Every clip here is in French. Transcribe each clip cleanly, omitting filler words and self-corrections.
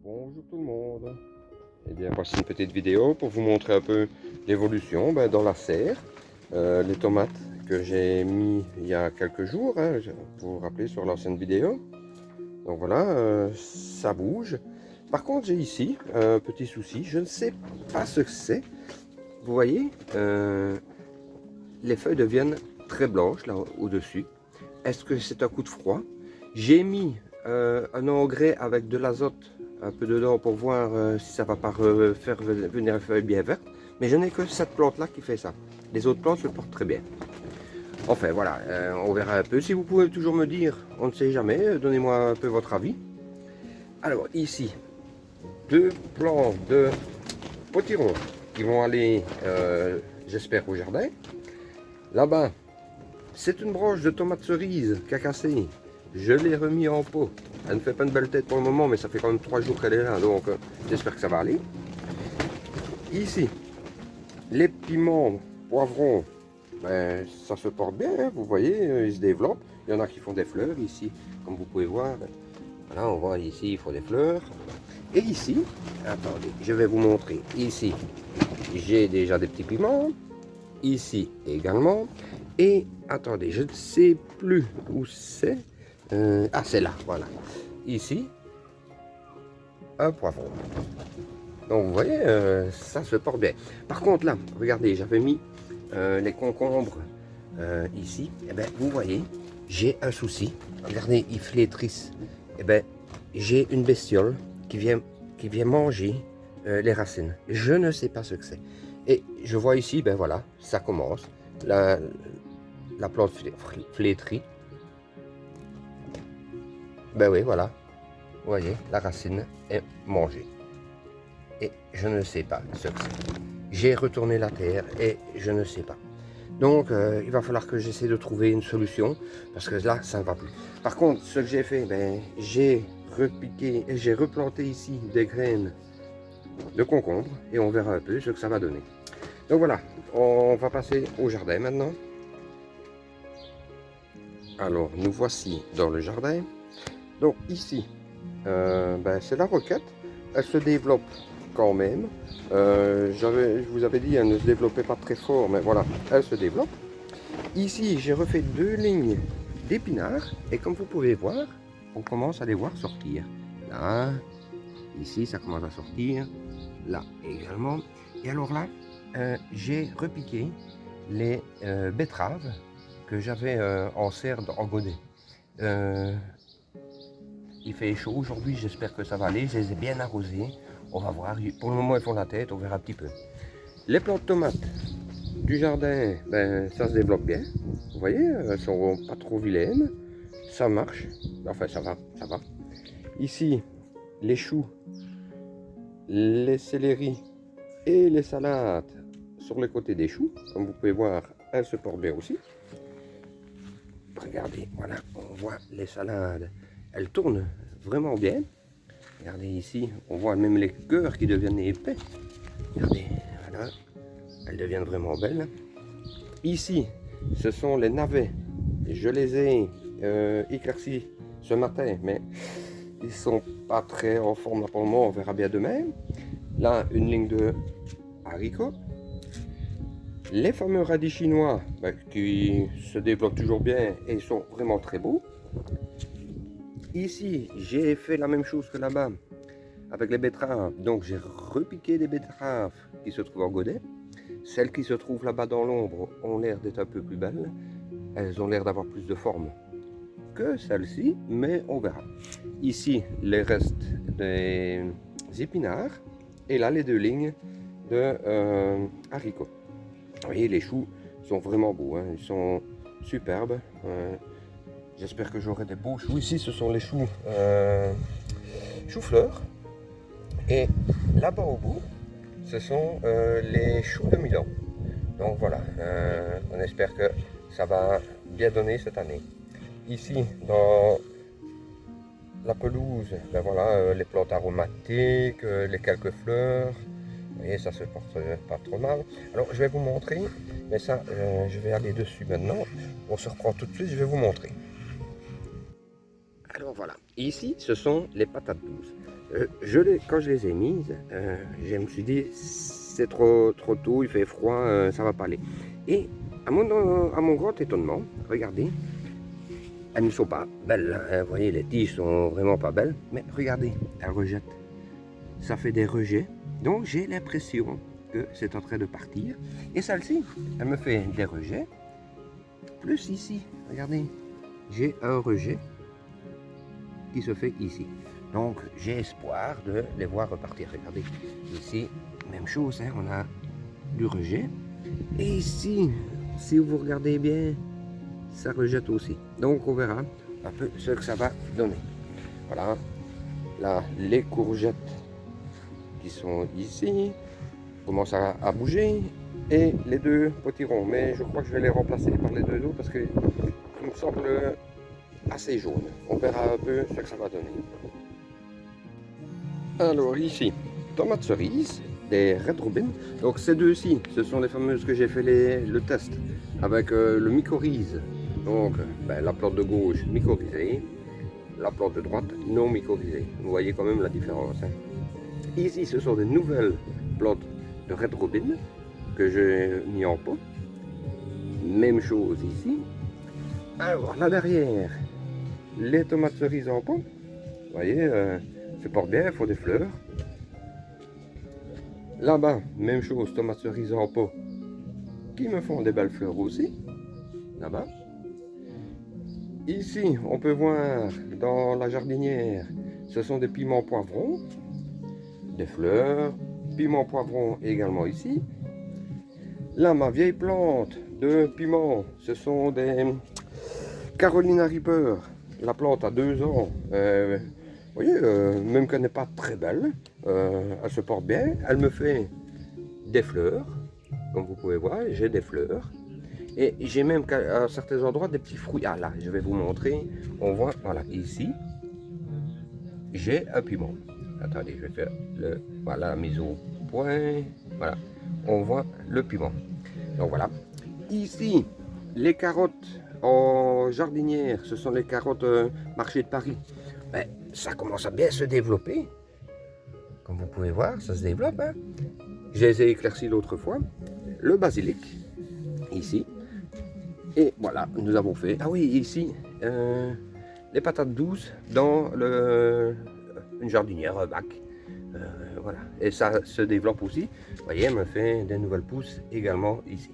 Bonjour tout le monde. Eh bien, voici une petite vidéo pour vous montrer un peu l'évolution dans la serre. Les tomates que j'ai mis il y a quelques jours, hein, vous vous rappelez sur l'ancienne vidéo. Donc voilà, ça bouge. Par contre, j'ai ici un petit souci. Je ne sais pas ce que c'est. Vous voyez, les feuilles deviennent très blanches là au-dessus. Est-ce que c'est un coup de froid? J'ai mis un engrais avec de l'azote un peu dedans pour voir si ça va pas faire venir les feuilles bien vertes. Mais je n'ai que cette plante là qui fait ça. Les autres plantes se portent très bien. Enfin voilà, on verra un peu. Si vous pouvez toujours me dire, on ne sait jamais, donnez-moi un peu votre avis. Alors ici, deux plants de potiron qui vont aller, j'espère, au jardin. Là-bas, c'est une branche de tomate cerise qui a cassé. Je l'ai remis en pot. Elle ne fait pas une belle tête pour le moment, mais ça fait quand même 3 jours qu'elle est là, donc j'espère que ça va aller. Ici, les piments, poivrons, ben, ça se porte bien, hein, vous voyez, ils se développent. Il y en a qui font des fleurs ici, comme vous pouvez voir. Voilà, on voit ici, il faut des fleurs. Et ici, attendez, je vais vous montrer. Ici, j'ai déjà des petits piments. Ici également. Et attendez, je ne sais plus où c'est. Ah, c'est là, voilà. Ici, un poivron. Donc vous voyez, ça se porte bien. Par contre là, regardez, j'avais mis les concombres ici. Et bien, vous voyez, j'ai un souci. Regardez, ils flétrissent. Et bien, j'ai une bestiole qui vient manger les racines. Je ne sais pas ce que c'est. Et je vois ici, ben voilà, ça commence. La plante flétrie. Ben oui, voilà. Vous voyez, la racine est mangée. Et je ne sais pas ce que c'est. J'ai retourné la terre et je ne sais pas. Donc, il va falloir que j'essaie de trouver une solution parce que là, ça ne va plus. Par contre, ce que j'ai fait, ben, j'ai repiqué et j'ai replanté ici des graines de concombre et on verra un peu ce que ça va donner. Donc voilà, on va passer au jardin maintenant. Alors, nous voici dans le jardin. Donc ici, ben, c'est la roquette. Elle se développe quand même. Je vous avais dit, elle ne se développait pas très fort, mais voilà, elle se développe. Ici, j'ai refait 2 lignes d'épinards. Et comme vous pouvez voir, on commence à les voir sortir. Là, ici, ça commence à sortir. Là également. Et alors là, j'ai repiqué les betteraves que j'avais en serre en godet. Il fait chaud aujourd'hui, j'espère que ça va aller. Je les ai bien arrosés. On va voir. Pour le moment, elles font la tête. On verra un petit peu. Les plantes de tomates du jardin, ben, ça se développe bien. Vous voyez, elles sont pas trop vilaines. Ça marche. Enfin, ça va, ça va. Ici, les choux, les céleris et les salades sur les côtés des choux. Comme vous pouvez voir, elles se portent bien aussi. Regardez, voilà, on voit les salades. Elles tournent vraiment bien. Regardez ici, on voit même les cœurs qui deviennent épais. Regardez, voilà, elles deviennent vraiment belles. Ici, ce sont les navets. Je les ai éclaircis ce matin, mais ils sont pas très en forme là pour le moment. On verra bien demain. Là, une ligne de haricots. Les fameux radis chinois qui se développent toujours bien et sont vraiment très beaux. Ici, j'ai fait la même chose que là-bas avec les betteraves. Donc, j'ai repiqué des betteraves qui se trouvent en godet. Celles qui se trouvent là-bas dans l'ombre ont l'air d'être un peu plus belles. Elles ont l'air d'avoir plus de forme que celles-ci, mais on verra. Ici, les restes des épinards. Et là, les 2 lignes de haricots. Vous voyez, les choux sont vraiment beaux, hein. Ils sont superbes. J'espère que j'aurai des beaux choux. Ici, ce sont les choux choux-fleurs. Et là-bas au bout, ce sont les choux de Milan. Donc voilà, on espère que ça va bien donner cette année. Ici, dans la pelouse, ben voilà, les plantes aromatiques, les quelques fleurs. Vous voyez, ça se porte pas trop mal. Alors, je vais vous montrer, mais ça, je vais aller dessus maintenant. On se reprend tout de suite, je vais vous montrer. Alors voilà, ici, ce sont les patates douces. Quand je les ai mises, je me suis dit, c'est trop tôt, il fait froid, ça va pas aller. Et à mon grand étonnement, regardez, elles ne sont pas belles. Hein, vous voyez, les tiges sont vraiment pas belles. Mais regardez, elles rejettent. Ça fait des rejets. Donc j'ai l'impression que c'est en train de partir. Et celle-ci, elle me fait des rejets. Plus ici, regardez, j'ai un rejet qui se fait ici. Donc j'ai espoir de les voir repartir. Regardez, ici, même chose, hein, on a du rejet. Et ici, si vous regardez bien, ça rejette aussi. Donc on verra un peu ce que ça va donner. Voilà, là les courgettes qui sont ici commencent à bouger et les deux potirons. Mais je crois que je vais les remplacer par les deux autres parce qu'ils me semblent assez jaunes. On verra un peu ce que ça va donner. Alors ici, tomates cerises, des Red Robin. Donc ces deux-ci, ce sont les fameuses que j'ai fait le test avec le mycorhize. Donc la plante de gauche mycorhizée, la plante de droite non mycorhizée. Vous voyez quand même la différence. Hein. Ici, ce sont des nouvelles plantes de Red Robin que j'ai mis en pot. Même chose ici. Alors là derrière, les tomates cerises en pot. Vous voyez, se porte bien, il faut des fleurs. Là-bas, même chose, tomates cerises en pot qui me font des belles fleurs aussi. Là-bas. Ici, on peut voir dans la jardinière, ce sont des piments poivrons, des fleurs, piments poivrons également ici. Là, ma vieille plante de piments, ce sont des Carolina Reaper. La plante a 2 ans. Vous voyez, même qu'elle n'est pas très belle, elle se porte bien. Elle me fait des fleurs, comme vous pouvez voir, j'ai des fleurs. Et j'ai même à certains endroits des petits fruits. Ah là, je vais vous montrer. On voit, voilà, ici, j'ai un piment. Attendez, je vais faire voilà, la mise au point. Voilà, on voit le piment. Donc voilà. Ici, les carottes en jardinière, ce sont les carottes marché de Paris. Ben, ça commence à bien se développer. Comme vous pouvez voir, ça se développe. Hein. Je les ai éclaircis l'autre fois. Le basilic, ici. Et voilà, nous avons fait, ah oui, ici, les patates douces dans une jardinière, un bac. Voilà, et ça se développe aussi. Vous voyez, elle me fait des nouvelles pousses également ici.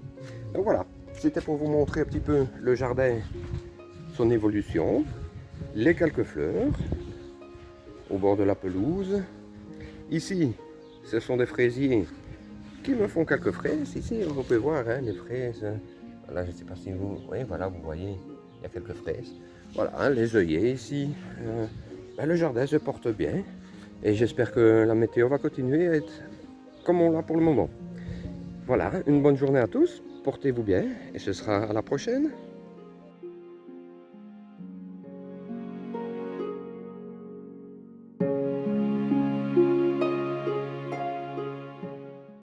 Donc voilà, c'était pour vous montrer un petit peu le jardin, son évolution, les quelques fleurs au bord de la pelouse. Ici, ce sont des fraisiers qui me font quelques fraises. Ici, vous pouvez voir hein, les fraises. Voilà, je ne sais pas si vous voyez, voilà, vous voyez, il y a quelques fraises. Voilà, hein, les œillets ici. Le jardin se porte bien. Et j'espère que la météo va continuer à être comme on l'a pour le moment. Voilà, une bonne journée à tous. Portez-vous bien et ce sera à la prochaine.